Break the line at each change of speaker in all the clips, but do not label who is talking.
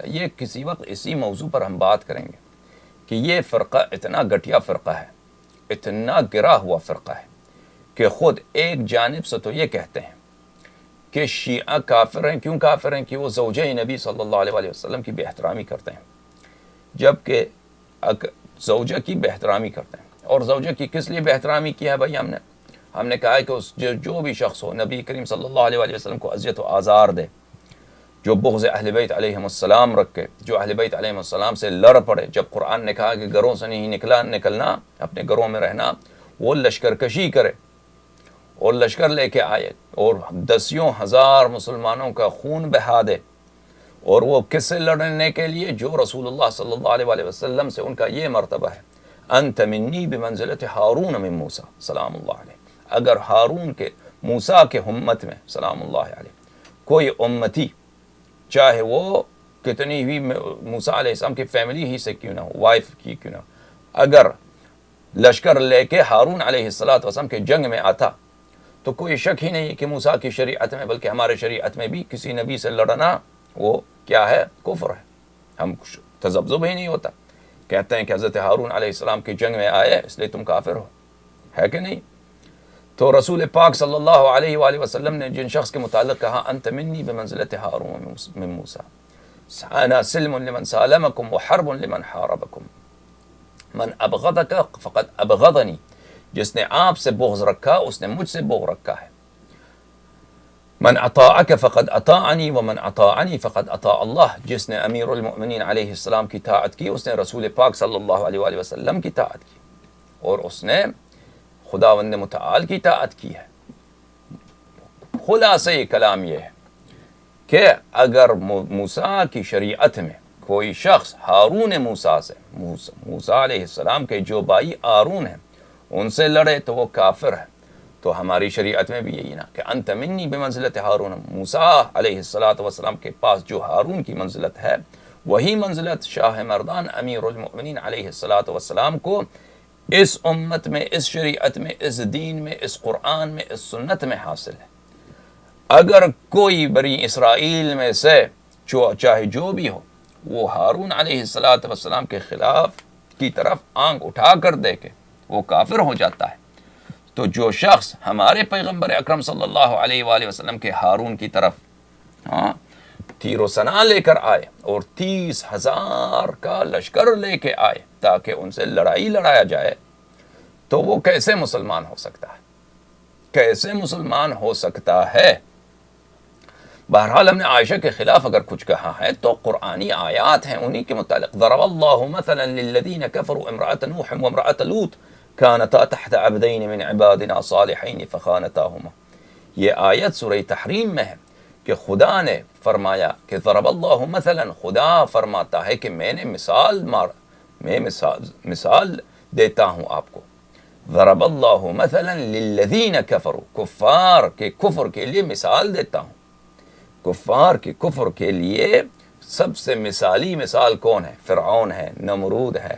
الحمدللہ یہ کسی وقت اسی موضوع پر ہم بات کریں گے کہ یہ فرقہ اتنا گھٹیا فرقہ ہے، اتنا گرا ہوا فرقہ ہے کہ خود ایک جانب سے تو یہ کہتے ہیں کہ شیعہ کافر ہیں. کیوں کافر ہیں؟ کہ وہ زوجہ نبی صلی اللہ علیہ وسلم کی بے احترامی کرتے ہیں، جبکہ زوجہ کی بے احترامی کرتے ہیں. اور زوجہ کی کس لیے بے احترامی کی ہے بھائی؟ ہم نے کہا ہے کہ جو بھی شخص ہو نبی کریم صلی اللہ علیہ وسلم کو اذیت و آزار دے، جو بغض اہل بیت علیہ السلام رکھے، جو اہل بیت علیہ السلام سے لڑ پڑے، جب قرآن نے کہا کہ گھروں سے نہیں نکلنا، اپنے گھروں میں رہنا، وہ لشکر کشی کرے اور لشکر لے کے آئے اور دسیوں ہزار مسلمانوں کا خون بہا دے، اور وہ کس سے لڑنے کے لیے؟ جو رسول اللہ صلی اللہ علیہ وسلم سے ان کا یہ مرتبہ ہے، انت منی بمنزلت ہارون من موسیٰ سلام اللہ علیہ. اگر ہارون کے موسیٰ کے امت میں سلام اللہ علیہ کوئی امتی، چاہے وہ کتنی بھی موسیٰ علیہ السلام کی فیملی ہی سے کیوں نہ ہو، وائف کی کیوں نہ ہو، اگر لشکر لے کے ہارون علیہ السلام کے جنگ میں آتا تو کوئی شک ہی نہیں کہ موسیٰ کی شریعت میں، بلکہ ہمارے شریعت میں بھی کسی نبی سے لڑنا وہ کیا ہے؟ کفر ہے. ہم تذبذب ہی نہیں ہوتا، کہتے ہیں کہ حضرت ہارون علیہ السلام کی جنگ میں آئے اس لیے تم کافر ہو، ہے کہ نہیں؟ تو رسول پاک صلی اللہ علیہ وآلہ وسلم نے جن شخص کے متعلق کہا انت منی بمنزلت ہارون من موسیٰ، انا سلم لمن سالمکم وحرب لمن حاربکم، من ابغضک فقد ابغضنی، جس نے آپ سے بغض رکھا اس نے مجھ سے بغض رکھا ہے. من اطاعک فقد اطاعنی ومن اطاعنی فقد اطاع اللہ، جس نے امیر المؤمنین علیہ السلام کی طاعت کی اس نے رسول پاک صلی اللہ علیہ وآلہ وسلم کی طاعت کی، اور اس نے خداوند متعال کی طاعت کی ہے. خلاصہ کلام یہ ہے کہ اگر موسیٰ کی شریعت میں کوئی شخص ہارون موسیٰ سے، موسیٰ علیہ السلام کے جو بھائی ہارون ہیں ان سے لڑے تو وہ کافر ہے. تو ہماری شریعت میں بھی یہی نا کہ انت منی بمنزلت ہارون، موسیٰ علیہ السلام کے پاس جو ہارون کی منزلت ہے وہی منزلت شاہ مردان امیر المؤمنین علیہ السلام کو اس امت میں، اس شریعت میں، اس دین میں، اس قرآن میں، اس سنت میں حاصل ہے. اگر کوئی بنی اسرائیل میں سے چاہے جو بھی ہو وہ ہارون علیہ السلام کے خلاف کی طرف آنکھ اٹھا کر دیکھے وہ کافر ہو جاتا ہے. تو جو شخص ہمارے پیغمبر اکرم صلی اللہ علیہ وآلہ وسلم کے ہارون کی طرف تیر و سنا لے کر آئے اور 30,000 کا لشکر لے کے آئے تاکہ ان سے لڑائی لڑایا جائے، تو وہ کیسے مسلمان ہو سکتا ہے؟ کیسے مسلمان ہو سکتا ہے؟ بہرحال ہم نے عائشہ کے خلاف اگر کچھ کہا ہے تو قرآنی آیات ہیں انہی کے متعلق. ضرب اللہ مثلا للذین کفروا امرأة نوح وامرأة لوط كانتا تحت عبدین من عبادنا صالحین فخانتاہما. یہ آیت سورہ تحریم میں ہے کہ خدا نے فرمایا کہ ضرب اللہ مثلا، خدا فرماتا ہے کہ میں نے مثال دیتا ہوں آپ کو. ضرب اللہ مثلا للذین کفروا، کفار کے کفر کے لیے مثال دیتا ہوں. کفار کے کفر کے لیے سب سے مثالی مثال کون ہے؟ فرعون ہے، نمرود ہے،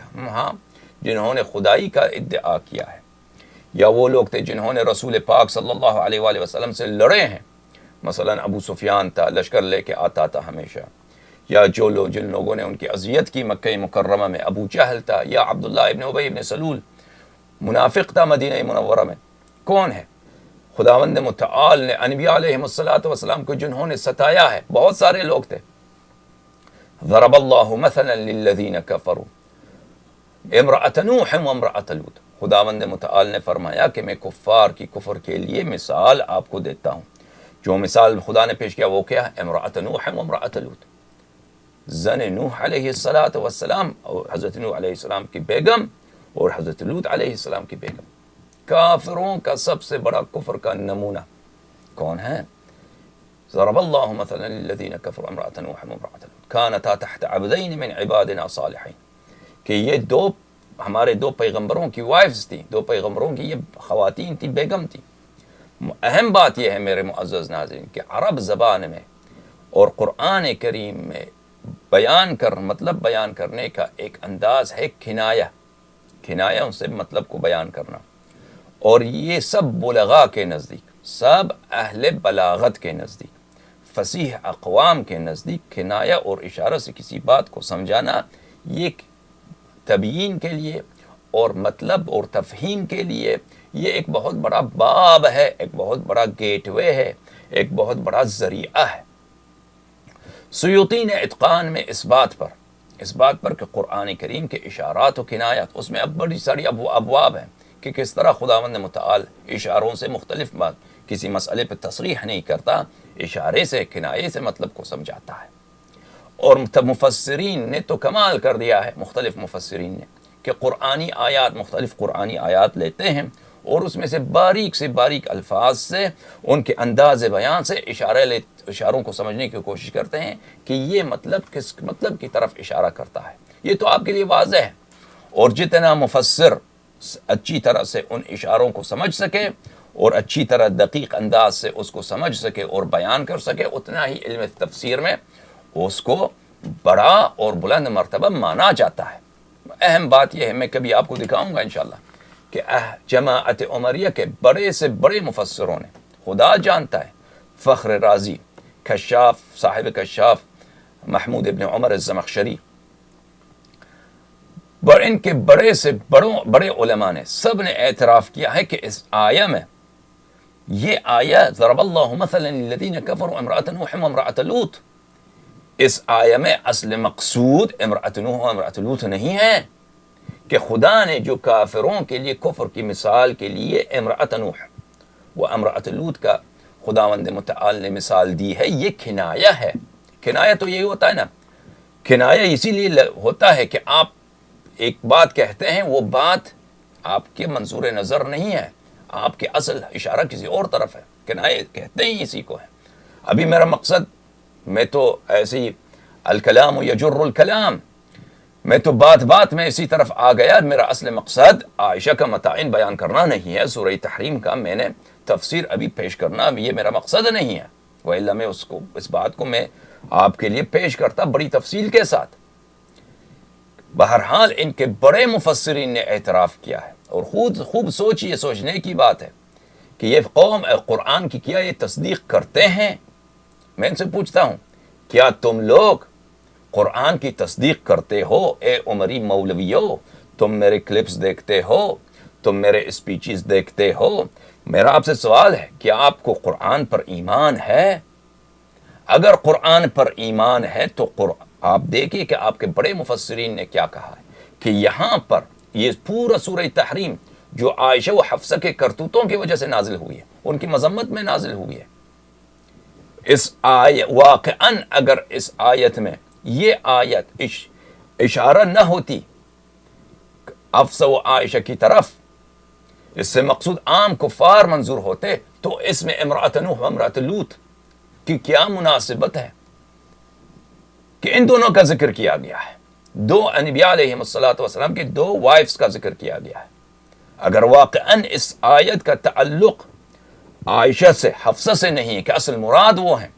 جنہوں نے خدائی کا ادعا کیا ہے، یا وہ لوگ تھے جنہوں نے رسول پاک صلی اللہ علیہ وآلہ وسلم سے لڑے ہیں. مثلا ابو سفیان تھا، لشکر لے کے آتا تھا ہمیشہ، یا جن لوگوں نے ان کی اذیت کی مکہ مکرمہ میں، ابو جہل تھا، یا عبداللہ ابن ابی ابن سلول منافق تھا مدینہ منورہ میں. کون ہے؟ خداوند متعال نے انبیاء علیہ السلام کو جنہوں نے ستایا ہے بہت سارے لوگ تھے. ضرب اللہ مثلا للذین کفروا امرأة نوح وامرأة لوط، خداوند متعال نے فرمایا کہ میں کفار کی کفر کے لیے مثال آپ کو دیتا ہوں. جو مثال خدا نے پیش کیا وہ کیا ہے؟ امرأة نوح وامرأة لوط، زن نوح علیہ السلام اور حضرت نوح علیہ السلام کی بیگم اور حضرت لوط علیہ السلام کی بیگم. کافروں کا سب سے بڑا کفر کا نمونہ کون ہے؟ ضرب اللہ مثلا للذین کفروا امرأة نوح وامرأة لوط كانتا تحت عبدین من عبادنا صالحین، کہ یہ دو ہمارے دو پیغمبروں کی وائفز تھیں، دو پیغمبروں کی یہ خواتین تھی، بیگم تھی. اہم بات یہ ہے میرے معزز ناظرین کہ عرب زبان میں اور قرآن کریم میں مطلب بیان کرنے کا ایک انداز ہے کنایہ سے مطلب کو بیان کرنا. اور یہ سب بلغاء کے نزدیک، سب اہل بلاغت کے نزدیک فصیح اقوام کے نزدیک کنایہ اور اشارہ سے کسی بات کو سمجھانا یہ تبیین کے لیے اور مطلب اور تفہیم کے لیے یہ ایک بہت بڑا باب ہے، ایک بہت بڑا گیٹ وے ہے، ایک بہت بڑا ذریعہ ہے۔ سیوطی نے اتقان میں اس بات پر کہ قرآن کریم کے اشارات و کنایات، اس میں اب بڑی ساری ابواب ہیں کہ کس طرح خداوند متعال اشاروں سے مختلف بات، کسی مسئلے پہ تصریح نہیں کرتا، اشارے سے کنایے سے مطلب کو سمجھاتا ہے۔ اور مفسرین نے تو کمال کر دیا ہے، مختلف مفسرین نے، کہ مختلف قرآنی آیات لیتے ہیں اور اس میں سے باریک الفاظ سے، ان کے انداز بیان سے اشاروں کو سمجھنے کی کوشش کرتے ہیں کہ یہ مطلب کس مطلب کی طرف اشارہ کرتا ہے۔ یہ تو آپ کے لیے واضح ہے، اور جتنا مفسر اچھی طرح سے ان اشاروں کو سمجھ سکے اور اچھی طرح دقیق انداز سے اس کو سمجھ سکے اور بیان کر سکے، اتنا ہی علم تفسیر میں اس کو بڑا اور بلند مرتبہ مانا جاتا ہے۔ اہم بات یہ ہے، میں کبھی آپ کو دکھاؤں گا انشاءاللہ، کہ جماعت عمریہ کے بڑے سے بڑے مفسروں نے، خدا جانتا ہے، فخر رازی، کشاف، صاحب کشاف، محمود ابن عمر الزمخشری، ان کے بڑے سے بڑے علماء نے سب نے اعتراف کیا ہے کہ اس آیہ میں، یہ آیہ ضرب اللہ مثلا للذین کفروا امرأۃ نوح وامرأۃ لوط، اس آیہ میں اصل مقصود امرأۃ نوح و امرأۃ لوط نہیں ہے، کہ خدا نے جو کافروں کے لیے کفر کی مثال کے لیے امرأۃ نوح و امرأۃ لوط کا خداوند متعال نے مثال دی ہے، یہ کنایہ ہے۔ کنایہ تو یہی ہوتا ہے نا، کنایہ اسی لیے ہوتا ہے کہ آپ ایک بات کہتے ہیں، وہ بات آپ کے منظور نظر نہیں ہے، آپ کے اصل اشارہ کسی اور طرف ہے، کنایہ کہتے ہی اسی کو ہے۔ ابھی میرا مقصد، میں تو ایسی الکلام یجر الکلام، میں تو بات میں اسی طرف آ گیا، میرا اصل مقصد عائشہ کا متعین بیان کرنا نہیں ہے، سورہ تحریم کا میں نے تفسیر ابھی پیش کرنا، یہ میرا مقصد نہیں ہے، وإلا میں اس بات کو میں آپ کے لیے پیش کرتا بڑی تفصیل کے ساتھ۔ بہرحال ان کے بڑے مفسرین نے اعتراف کیا ہے، اور خوب سوچنے کی بات ہے کہ یہ قوم قرآن کی کیا یہ تصدیق کرتے ہیں؟ میں ان سے پوچھتا ہوں، کیا تم لوگ قرآن کی تصدیق کرتے ہو؟ اے عمری مولویو، تم میرے کلپس دیکھتے ہو، تم میرے اسپیچز دیکھتے ہو، میرا آپ سے سوال ہے، کیا آپ کو قرآن پر ایمان ہے؟ اگر قرآن پر ایمان ہے تو آپ دیکھیے کہ آپ کے بڑے مفسرین نے کیا کہا ہے، کہ یہاں پر یہ پورا سورہ تحریم جو عائشہ و حفصہ کے کرتوتوں کی وجہ سے نازل ہوئی ہے، ان کی مذمت میں نازل ہوئی ہے، اس واقعاً اگر اس آیت میں یہ آیت اشارہ نہ ہوتی حفصہ و عائشہ کی طرف، اس سے مقصود عام کفار منظور ہوتے، تو اس میں امرأۃ نوح و امرأۃ لوط کی کیا مناسبت ہے کہ ان دونوں کا ذکر کیا گیا ہے؟ دو انبیاء علیہ السلام کے دو وائفز کا ذکر کیا گیا ہے۔ اگر واقعاً اس آیت کا تعلق عائشہ سے، حفصہ سے نہیں ہے، کہ اصل مراد وہ ہیں،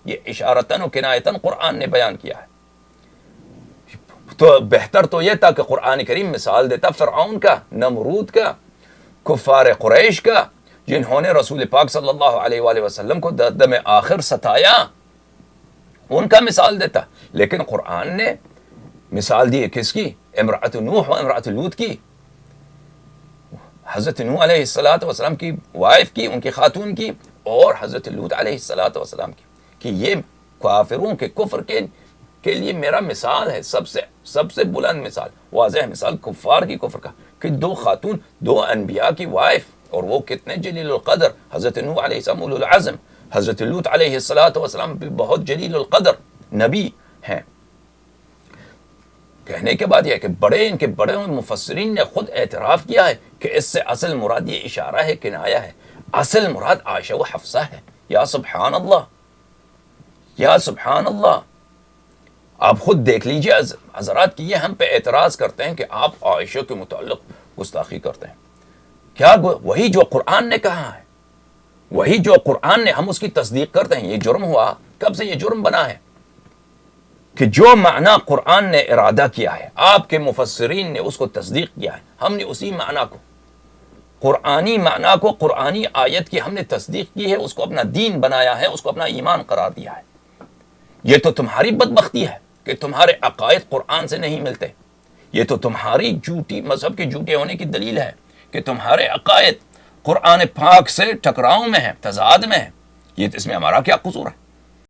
یہ اشارتاً و کنایتاً قرآن نے بیان کیا ہے، تو بہتر تو یہ تھا کہ قرآن کریم مثال دیتا فرعون کا، نمرود کا، کفار قریش کا، جنہوں نے رسول پاک صلی اللہ علیہ وآلہ وسلم کو دم آخر ستایا، ان کا مثال دیتا۔ لیکن قرآن نے مثال دی کس کی؟ امرأۃ نوح و امرأۃ لوط کی، حضرت نوح علیہ السلام کی وائف کی، ان کی خاتون کی، اور حضرت لوط علیہ السلام کی، کہ یہ کافروں کے کفر کے لیے میرا مثال ہے، سب سے بلند مثال، واضح مثال کفار کی کفر کا، کہ دو خاتون، دو انبیاء کی وائف، اور وہ کتنے جلیل القدر، حضرت نوح علیہ السلام اولو العزم، حضرت لوط علیہ السلام بھی بہت جلیل القدر نبی ہیں۔ کہنے کے بعد یہ کہ ان کے بڑے مفسرین نے خود اعتراف کیا ہے کہ اس سے اصل مراد یہ اشارہ ہے، کنایہ ہے، اصل مراد عائشہ و حفصہ ہے۔ یا سبحان اللہ، یا سبحان اللہ، آپ خود دیکھ لیجئے حضرات، کی یہ ہم پہ اعتراض کرتے ہیں کہ آپ عائشہ کے متعلق گستاخی کرتے ہیں، کیا وہی جو قرآن نے کہا ہے، وہی جو قرآن نے، ہم اس کی تصدیق کرتے ہیں؟ یہ جرم ہوا؟ کب سے یہ جرم بنا ہے کہ جو معنی قرآن نے ارادہ کیا ہے، آپ کے مفسرین نے اس کو تصدیق کیا ہے، ہم نے اسی معنی کو قرآنی معنی کو، قرآنی آیت کی ہم نے تصدیق کی ہے، اس کو اپنا دین بنایا ہے، اس کو اپنا ایمان قرار دیا ہے۔ یہ تو تمہاری بدبختی ہے کہ تمہارے عقائد قرآن سے نہیں ملتے، یہ تو تمہاری جھوٹی مذہب کے جھوٹے ہونے کی دلیل ہے کہ تمہارے عقائد قرآن پاک سے ٹکراؤ میں ہے، تضاد میں ہے۔ یہ اس میں ہمارا کیا قصور ہے؟